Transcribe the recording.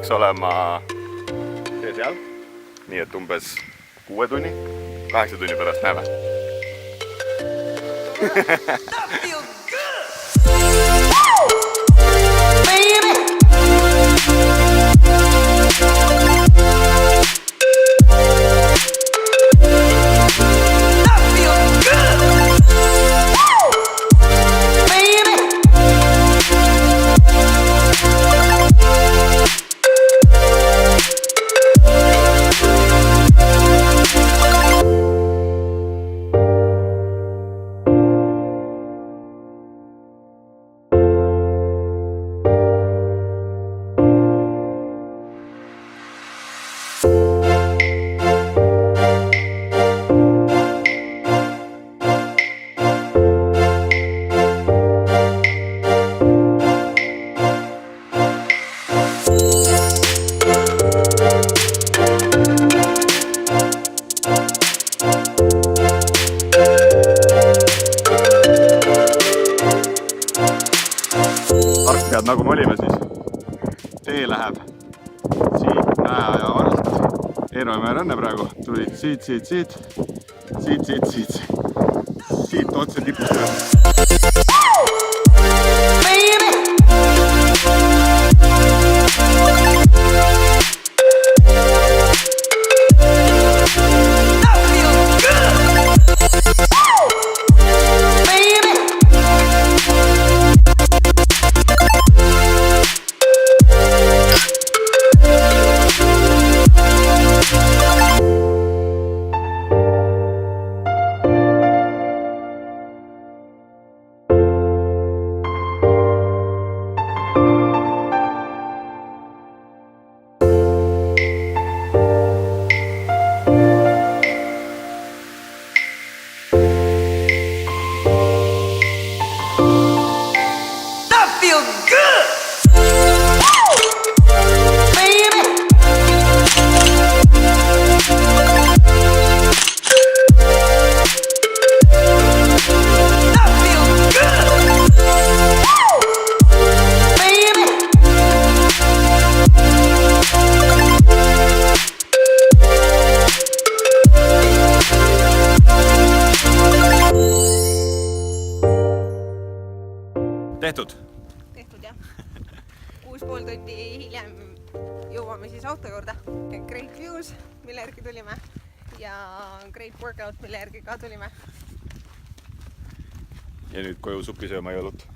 peaks olema see seal. Nii et umbes 6 tunni, 8 tunni pärast näeme. Tarkpead, nagu me olime, siis tee läheb siit Mäe ja Varalt. Eeromäe ränne praegu tuli siit otse tipust läheb. Tehtud jah. 6,5 tundi hiljem jõuame siis auto juurde. Great views, mille järgi tulime ja great workout, mille järgi ka tulime. Ja nüüd koju suppi sööma jõulut.